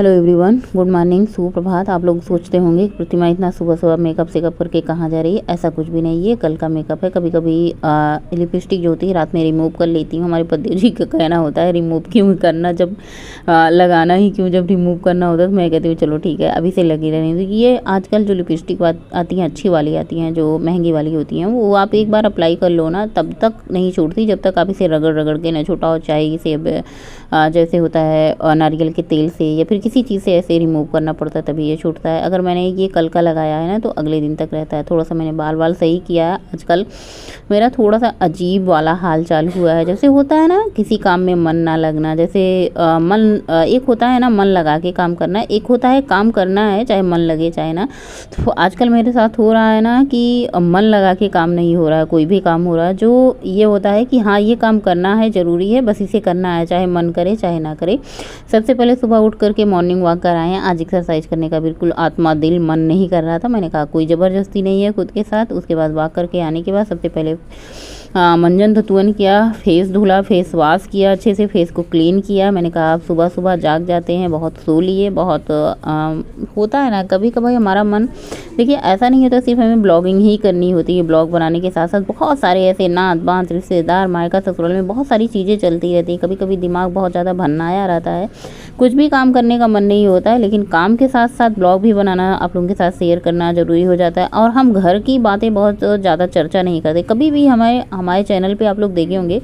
Hello everyone, good morning, सुप्रभात। आप लोग सोचते होंगे प्रतिमा इतना सुबह सुबह मेकअप सेकअप करके कहाँ जा रही है। ऐसा कुछ भी नहीं, ये कल का मेकअप है। कभी कभी लिपस्टिक जो होती है रात में रिमूव कर लेती हूँ। हमारे पति जी का कहना होता है रिमूव क्यों करना, जब लगाना ही क्यों, जब रिमूव करना होता है। तो मैं कहती हूँ चलो ठीक है, अभी से लगी रहने दो। ये आजकल जो लिपस्टिक आती हैं अच्छी वाली आती हैं, जो महंगी वाली होती हैं, वो आप एक बार अप्लाई कर लो ना, तब तक नहीं छूटती जब तक आप इसे रगड़ रगड़ के ना छुटाओ। चाहे इसे जैसे होता है नारियल के तेल से या फिर किसी चीज़ से ऐसे रिमूव करना पड़ता है तभी ये छूटता है। अगर मैंने ये कल का लगाया है ना तो अगले दिन तक रहता है। थोड़ा सा मैंने बाल सही किया है। आजकल मेरा थोड़ा सा अजीब वाला हाल चाल हुआ है, जैसे होता है ना किसी काम में मन ना लगना। जैसे एक होता है ना मन लगा के काम करना, एक होता है काम करना है चाहे मन लगे चाहे ना। तो आजकल मेरे साथ हो रहा है ना कि मन लगा के काम नहीं हो रहा है, कोई भी काम हो रहा है जो ये होता है कि हाँ ये काम करना है, ज़रूरी है, बस इसे करना है, चाहे मन करे चाहे ना करे। सबसे पहले सुबह उठ करके मॉर्निंग वॉक कर आए हैं। आज एक्सरसाइज करने का बिल्कुल आत्मा दिल मन नहीं कर रहा था। मैंने कहा कोई ज़बरदस्ती नहीं है खुद के साथ। उसके बाद वॉक करके आने के बाद सबसे पहले मंजन धतून किया, फेस धुला, फेस वॉश किया, अच्छे से फेस को क्लीन किया। मैंने कहा आप सुबह सुबह जाग जाते हैं, बहुत सो लिए, बहुत होता है ना कभी कभी हमारा मन। देखिए ऐसा नहीं होता सिर्फ हमें ब्लॉगिंग ही करनी होती है। ब्लॉग बनाने के साथ साथ बहुत सारे ऐसे नात बात रिश्तेदार मायका ससुराल में बहुत सारी चीज़ें चलती रहती हैं। कभी कभी दिमाग बहुत ज़्यादा भन्नाया रहता है, कुछ भी काम करने का मन नहीं होता है, लेकिन काम के साथ साथ ब्लॉग भी बनाना, आप लोगों के साथ शेयर करना ज़रूरी हो जाता है। और हम घर की बातें बहुत ज़्यादा चर्चा नहीं करते। कभी भी हमारे चैनल पे आप लोग देखे होंगे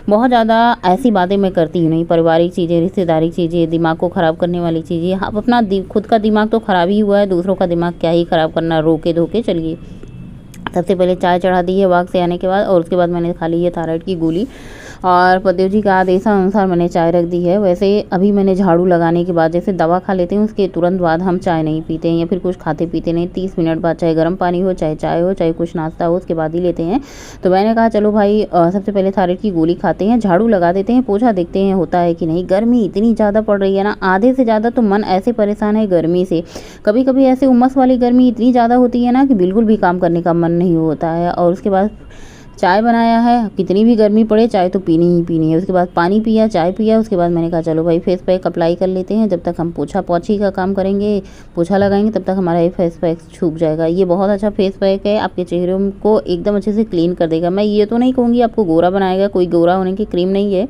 बहुत ज़्यादा ऐसी बातें मैं करती हूँ नहीं। पारिवारिक चीज़ें, रिश्तेदारी चीज़ें, दिमाग को ख़राब करने वाली चीज़ें। आप अपना खुद का दिमाग तो ख़राब ही हुआ है, दूसरों का दिमाग क्या ही ख़राब करना, रोके धोके चलिए। सबसे पहले चाय चढ़ा दी है वॉक से आने के बाद, और उसके बाद मैंने खा ली है थायराइड की गोली। और पतिदेव जी का आदेशानुसार मैंने चाय रख दी है। वैसे अभी मैंने झाड़ू लगाने के बाद, जैसे दवा खा लेते हैं उसके तुरंत बाद हम चाय नहीं पीते हैं या फिर कुछ खाते पीते नहीं। 30 मिनट बाद चाहे गर्म पानी हो, चाहे चाय हो, चाहे कुछ नाश्ता हो, उसके बाद ही लेते हैं। तो मैंने कहा चलो भाई सबसे पहले थायराइड की गोली खाते हैं, झाड़ू लगा देते हैं, पोछा देखते हैं होता है कि नहीं। गर्मी इतनी ज़्यादा पड़ रही है ना, आधे से ज़्यादा तो मन ऐसे परेशान है गर्मी से। कभी कभी ऐसे उमस वाली गर्मी इतनी ज़्यादा होती है ना कि बिल्कुल भी काम करने का मन नहीं होता है। और उसके बाद चाय बनाया है, कितनी भी गर्मी पड़े चाय तो पीनी ही पीनी है। उसके बाद पानी पिया, चाय पिया, उसके बाद मैंने कहा चलो भाई फेस पैक अप्लाई कर लेते हैं। जब तक हम पोछा पोछी का काम करेंगे, पोछा लगाएंगे, तब तक हमारा ये फेस पैक सूख जाएगा। ये बहुत अच्छा फेस पैक है, आपके चेहरे को एकदम अच्छे से क्लीन कर देगा। मैं ये तो नहीं कहूँगी आपको गोरा बनाएगा, कोई गोरा होने की क्रीम नहीं है,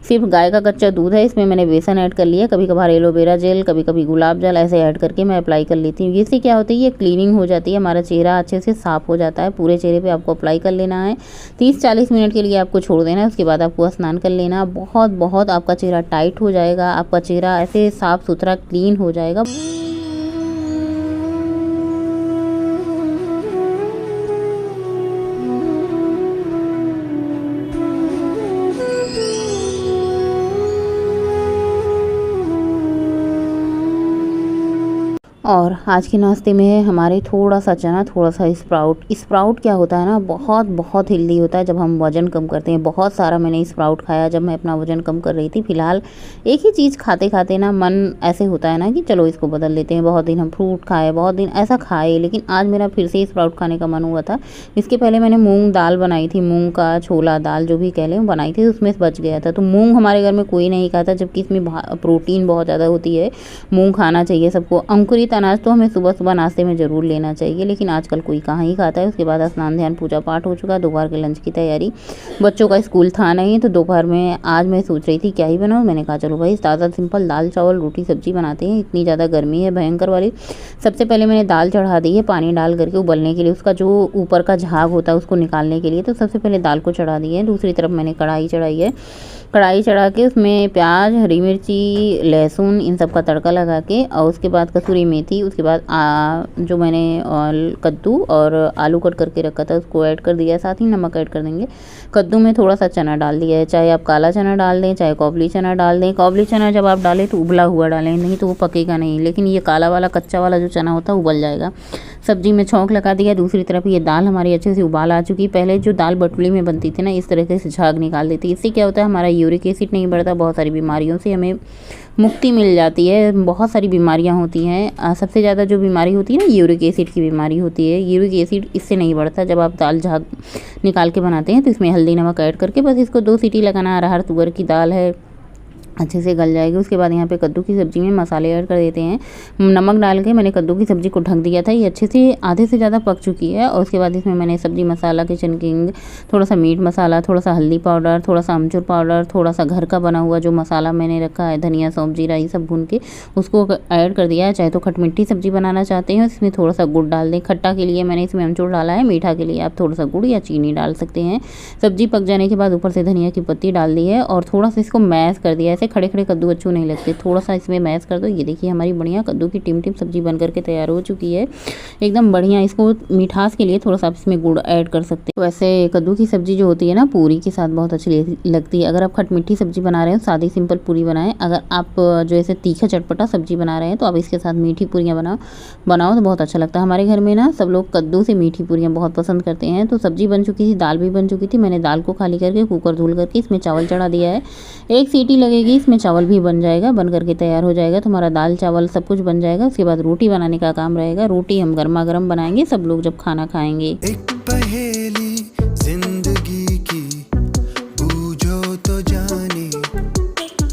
सिर्फ गाय का कच्चा दूध है। इसमें मैंने बेसन ऐड कर लिया, कभी कभार एलोवेरा जेल, कभी कभी गुलाब जल, ऐसे ऐड करके मैं अप्लाई कर लेती हूँ। इससे क्या होता है, ये क्लीनिंग हो जाती है, हमारा चेहरा अच्छे से साफ़ हो जाता है। पूरे चेहरे पे आपको अप्लाई कर लेना है, 30-40 मिनट के लिए आपको छोड़ देना है। उसके बाद आपको स्नान कर लेना। बहुत आपका चेहरा टाइट हो जाएगा, आपका चेहरा ऐसे साफ़ सुथरा क्लीन हो जाएगा। और आज के नाश्ते में है हमारे थोड़ा सा चना, थोड़ा सा स्प्राउट क्या होता है ना, बहुत हेल्दी होता है जब हम वज़न कम करते हैं। बहुत सारा मैंने स्प्राउट खाया जब मैं अपना वज़न कम कर रही थी। फिलहाल एक ही चीज़ खाते खाते ना मन ऐसे होता है ना कि चलो इसको बदल लेते हैं। बहुत दिन हम फ्रूट खाए, बहुत दिन ऐसा खाए, लेकिन आज मेरा फिर से स्प्राउट खाने का मन हुआ था। इसके पहले मैंने मूँग दाल बनाई थी, मूँग का छोला दाल जो भी कह लें बनाई थी, उसमें से बच गया था। तो मूँग हमारे घर में कोई नहीं खाता, जबकि इसमें प्रोटीन बहुत ज़्यादा होती है। मूँग खाना चाहिए सबको। अंकुरित अनाज तो हमें सुबह सुबह नाश्ते में ज़रूर लेना चाहिए, लेकिन आजकल कोई कहाँ ही खाता है। उसके बाद स्नान ध्यान पूजा पाठ हो चुका। दोपहर के लंच की तैयारी, बच्चों का स्कूल था नहीं, तो दोपहर में आज मैं सोच रही थी क्या ही बनाऊँ। मैंने कहा चलो भाई ताज़ा सिंपल दाल चावल रोटी सब्जी बनाते हैं, इतनी ज़्यादा गर्मी है भयंकर वाली। सबसे पहले मैंने दाल चढ़ा दी है पानी डाल करके उबलने के लिए, उसका जो ऊपर का झाग होता है उसको निकालने के लिए। तो सबसे पहले दाल को चढ़ा दी है। दूसरी तरफ मैंने कढ़ाई चढ़ाई है, कढ़ाई चढ़ा के उसमें प्याज, हरी मिर्ची, लहसुन, इन सब का तड़का लगा के, और उसके बाद कसूरी मेथी, उसके बाद जो मैंने कद्दू और आलू कट करके रखा था उसको ऐड कर दिया, साथ ही नमक ऐड कर देंगे। कद्दू में थोड़ा सा चना डाल दिया है, चाहे आप काला चना डाल दें चाहे काबुली चना डाल दें। काबुली चना जब आप डालें तो उबला हुआ डालें, नहीं तो वो पकेगा नहीं, लेकिन ये काला वाला कच्चा वाला जो चना होता है उबल जाएगा। सब्जी में छौंक लगा दिया। दूसरी तरफ ये दाल हमारी अच्छे से उबाल आ चुकी। पहले जो दाल बटुली में बनती थी ना, इस तरीके से झाग निकाल देती। इससे क्या होता है, हमारा यूरिक एसिड नहीं बढ़ता, बहुत सारी बीमारियों से हमें मुक्ति मिल जाती है। बहुत सारी बीमारियां होती हैं, सबसे ज़्यादा जो बीमारी होती है ना यूरिक एसिड की बीमारी होती है। यूरिक एसिड इससे नहीं बढ़ता। जब आप दाल झाग निकाल के बनाते हैं तो इसमें हल्दी नमक ऐड करके बस इसको 2 सीटी लगाना। अरहर तुअर की दाल है, अच्छे से गल जाएगी। उसके बाद यहाँ पे कद्दू की सब्ज़ी में मसाले ऐड कर देते हैं। नमक डाल के मैंने कद्दू की सब्ज़ी को ढक दिया था, ये अच्छे से आधे से ज़्यादा पक चुकी है। और उसके बाद इसमें मैंने सब्ज़ी मसाला, किचन किंग, थोड़ा सा मीट मसाला, थोड़ा सा हल्दी पाउडर, थोड़ा सा अमचूर पाउडर, थोड़ा सा घर का बना हुआ जो मसाला मैंने रखा है, धनिया सौंफ जीरा ये सब भून के उसको ऐड कर दिया है। चाहे तो खटमिट्ठी सब्ज़ी बनाना चाहते हैं इसमें थोड़ा सा गुड़ डाल दें। खट्टा के लिए मैंने इसमें अमचूर डाला है, मीठा के लिए आप थोड़ा सा गुड़ या चीनी डाल सकते हैं। सब्ज़ी पक जाने के बाद ऊपर से धनिया की पत्ती डाल दी है और थोड़ा सा इसको मैश कर दिया। ऐसे खड़े खड़े कद्दू अच्छे नहीं लगते, थोड़ा सा इसमें मैश कर दो। ये देखिए हमारी बढ़िया कद्दू की टिम टिम सब्ज़ी बन करके तैयार हो चुकी है, एकदम बढ़िया। इसको मिठास के लिए थोड़ा सा आप इसमें गुड़ ऐड कर सकते हैं। वैसे कद्दू की सब्ज़ी जो होती है ना पूरी के साथ बहुत अच्छी लगती है। अगर आप खटमिट्ठी सब्ज़ी बना रहे हो सादी सिंपल पूरी बनाएं। अगर आप जो ऐसे तीखा चटपटा सब्ज़ी बना रहे हैं तो आप इसके साथ मीठी पूरियाँ बनाओ तो बहुत अच्छा लगता है। हमारे घर में ना सब लोग कद्दू से मीठी पूरियाँ बहुत पसंद करते हैं। तो सब्ज़ी बन चुकी थी, दाल भी बन चुकी थी। मैंने दाल को खाली करके कुकर धुल करके इसमें चावल चढ़ा दिया है। एक सीटी लगेगी, इसमें चावल भी बन जाएगा, बन करके तैयार हो जाएगा। तो हमारा दाल चावल सब कुछ बन जाएगा। उसके बाद रोटी बनाने का काम रहेगा। रोटी हम गर्मा गर्म बनाएंगे सब लोग जब खाना खाएंगे। एक पहेली जिंदगी की बूझो तो जाने,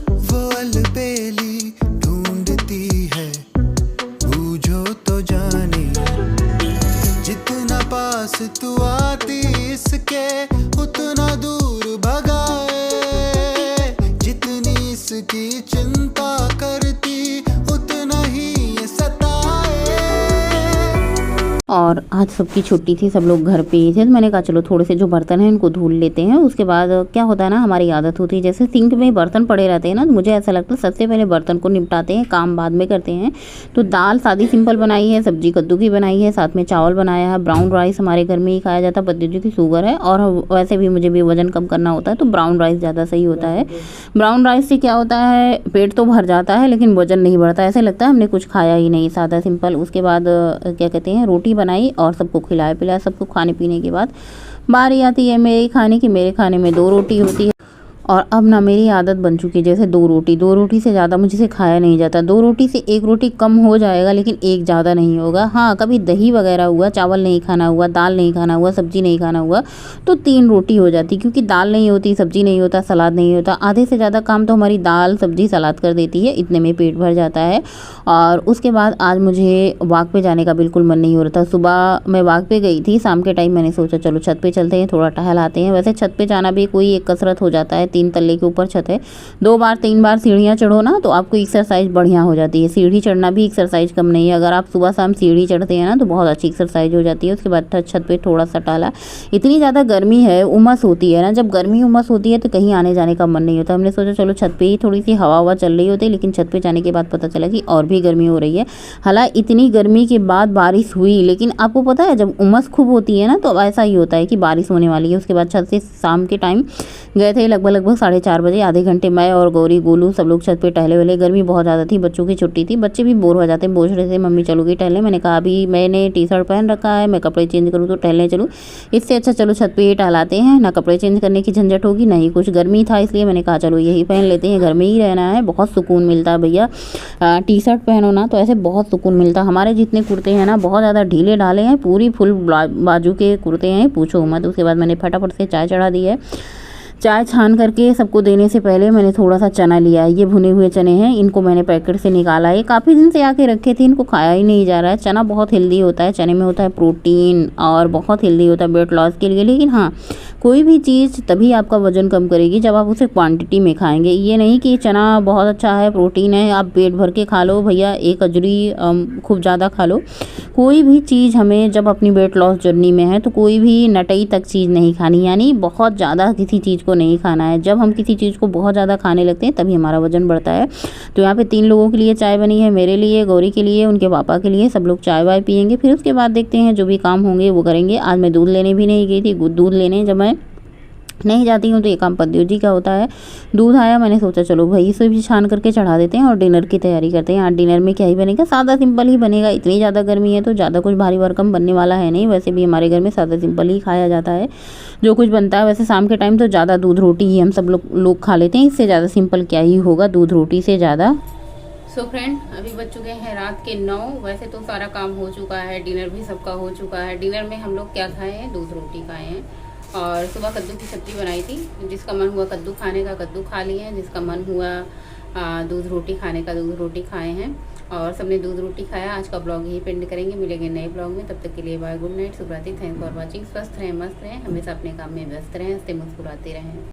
वो अलबेली ढूंढती है बूझो तो जाने। जितना पास तू आती इसके उतना दूर भगाए, जितनी इसकी चिंता करती उतना ही ये सताए। और आज सबकी छुट्टी थी, सब लोग घर पे ही थे। तो मैंने कहा चलो थोड़े से जो बर्तन हैं इनको धुल लेते हैं। उसके बाद क्या होता है ना, हमारी आदत होती है जैसे सिंक में बर्तन पड़े रहते हैं ना, तो मुझे ऐसा लगता है सबसे पहले बर्तन को निपटाते हैं, काम बाद में करते हैं। तो दाल सादी सिंपल बनाई है, सब्जी कद्दू की बनाई है, साथ में चावल बनाया है। ब्राउन राइस हमारे घर में ही खाया जाता है, पति जी की शुगर है और वैसे भी मुझे भी वजन कम करना होता है तो ब्राउन राइस ज़्यादा सही होता है। ब्राउन राइस से क्या होता है, पेट तो भर जाता है लेकिन वजन नहीं बढ़ता, ऐसे लगता है हमने कुछ खाया ही नहीं, सादा सिंपल। उसके बाद क्या कहते हैं, रोटी बनाई और सबको खिलाया पिलाया। सबको खाने पीने के बाद बारी आती है मेरे खाने की। मेरे खाने में 2 रोटी होती है और अब ना मेरी आदत बन चुकी है जैसे 2 रोटी से ज़्यादा मुझसे खाया नहीं जाता। 2 रोटी से 1 रोटी कम हो जाएगा लेकिन एक ज़्यादा नहीं होगा। हाँ, कभी दही वगैरह हुआ, चावल नहीं खाना हुआ, दाल नहीं खाना हुआ, सब्जी नहीं खाना हुआ तो 3 रोटी हो जाती, क्योंकि दाल नहीं होती, सब्जी नहीं होता, सलाद नहीं होता। आधे से ज़्यादा काम तो हमारी दाल सब्जी सलाद कर देती है, इतने में पेट भर जाता है। और उसके बाद आज मुझे वॉक पे जाने का बिल्कुल मन नहीं हो रहा था। सुबह मैं वॉक पे गई थी, शाम के टाइम मैंने सोचा चलो छत पे चलते हैं, थोड़ा टहल आते हैं। वैसे छत पे जाना भी कोई एक कसरत हो जाता है, 3 तल्ले के ऊपर छत है, 2 बार 3 बार सीढ़ियाँ चढ़ो ना तो आपको एक्सरसाइज बढ़िया हो जाती है। सीढ़ी चढ़ना भी एक्सरसाइज कम नहीं है, अगर आप सुबह शाम सीढ़ी चढ़ते हैं ना तो बहुत अच्छी एक्सरसाइज हो जाती है। उसके बाद छत पे थोड़ा सा टहला। इतनी ज़्यादा गर्मी है, उमस होती है ना, जब गर्मी उमस होती है तो कहीं आने जाने का मन नहीं होता। हमने सोचा चलो छत पे ही थोड़ी सी हवा चल रही होती है, लेकिन छत पे जाने के बाद पता चला कि और भी गर्मी हो रही है। हालांकि इतनी गर्मी के बाद बारिश हुई, लेकिन आपको पता है जब उमस खूब होती है ना तो ऐसा ही होता है कि बारिश होने वाली है। उसके बाद छत से शाम के टाइम गए थे, लगभग 4:30 बजे। आधे घंटे मैं और गौरी गोलू सब लोग छत पे टहले वाले। गर्मी बहुत ज़्यादा थी, बच्चों की छुट्टी थी, बच्चे भी बोर हो जाते हैं, पूछ रहे थे मम्मी चलोगी टहलने। मैंने कहा अभी मैंने टी-शर्ट पहन रखा है, मैं कपड़े चेंज करूँ तो टहलने चलूँ, इससे अच्छा चलो छत पे ही टहलाते हैं, ना कपड़े चेंज करने की झंझट होगी ना ही कुछ। गर्मी था इसलिए मैंने कहा चलो यही पहन लेते हैं, घर में ही रहना है, बहुत सुकून मिलता है भैया। टी-शर्ट पहनो ना तो ऐसे बहुत सुकून मिलता है। हमारे जितने कुर्ते हैं ना बहुत ज़्यादा ढीले ढाले हैं, पूरी फुल बाजू के कुर्ते हैं, पूछो मत। उसके बाद मैंने फटाफट से चाय चढ़ा दी है। चाय छान करके सबको देने से पहले मैंने थोड़ा सा चना लिया है, ये भुने हुए चने हैं, इनको मैंने पैकेट से निकाला है। काफ़ी दिन से आके रखे थे, इनको खाया ही नहीं जा रहा है। चना बहुत हेल्दी होता है, चने में होता है प्रोटीन और बहुत हेल्दी होता है वेट लॉस के लिए। लेकिन हाँ, कोई भी चीज़ तभी आपका वजन कम करेगी जब आप उसे क्वांटिटी में खाएंगे। ये नहीं कि चना बहुत अच्छा है, प्रोटीन है, आप पेट भर के खा लो भैया, एक अजरी खूब ज़्यादा खा लो। कोई भी चीज़ हमें जब अपनी वेट लॉस जर्नी में है तो कोई भी नटई तक चीज़ नहीं खानी, यानी बहुत ज़्यादा किसी चीज़ को नहीं खाना है। जब हम किसी चीज़ को बहुत ज़्यादा खाने लगते हैं तभी हमारा वजन बढ़ता है। तो यहाँ पे 3 लोगों के लिए चाय बनी है, मेरे लिए, गौरी के लिए, उनके पापा के लिए। सब लोग चाय वाय पियेंगे, फिर उसके बाद देखते हैं जो भी काम होंगे वो करेंगे। आज मैं दूध लेने भी नहीं गई थी, दूध लेने जब मैं नहीं जाती हूँ तो ये काम पतियों जी का होता है। दूध आया, मैंने सोचा चलो भाई इसे भी छान करके चढ़ा देते हैं और डिनर की तैयारी करते हैं। आज डिनर में क्या ही बनेगा, सादा सिंपल ही बनेगा। इतनी ज़्यादा गर्मी है तो ज़्यादा कुछ भारी भरकम बनने वाला है नहीं। वैसे भी हमारे घर में सादा सिंपल ही खाया जाता है जो कुछ बनता है। वैसे शाम के टाइम तो ज़्यादा दूध रोटी ही हम सब लोग खा लेते हैं, इससे ज़्यादा सिंपल क्या ही होगा दूध रोटी से ज़्यादा। सो फ्रेंड, अभी बज चुके हैं रात के 9। वैसे तो सारा काम हो चुका है, डिनर भी सबका हो चुका है। डिनर में हम लोग क्या खाए हैं, दूध रोटी खाए हैं। और सुबह कद्दू की सब्ज़ी बनाई थी। जिसका मन हुआ कद्दू खाने का कद्दू खा लिए हैं, जिसका मन हुआ दूध रोटी खाने का दूध रोटी खाए हैं, और सबने दूध रोटी खाया। आज का ब्लॉग यही पेंड करेंगे, मिलेंगे नए ब्लॉग में। तब तक के लिए बाय, गुड नाइट, शुभ रात्रि, थैंक फॉर वॉचिंग। स्वस्थ रहें, मस्त रहें, हमेशा अपने काम में व्यस्त रहें, हंसते मुस्कुराते रहें।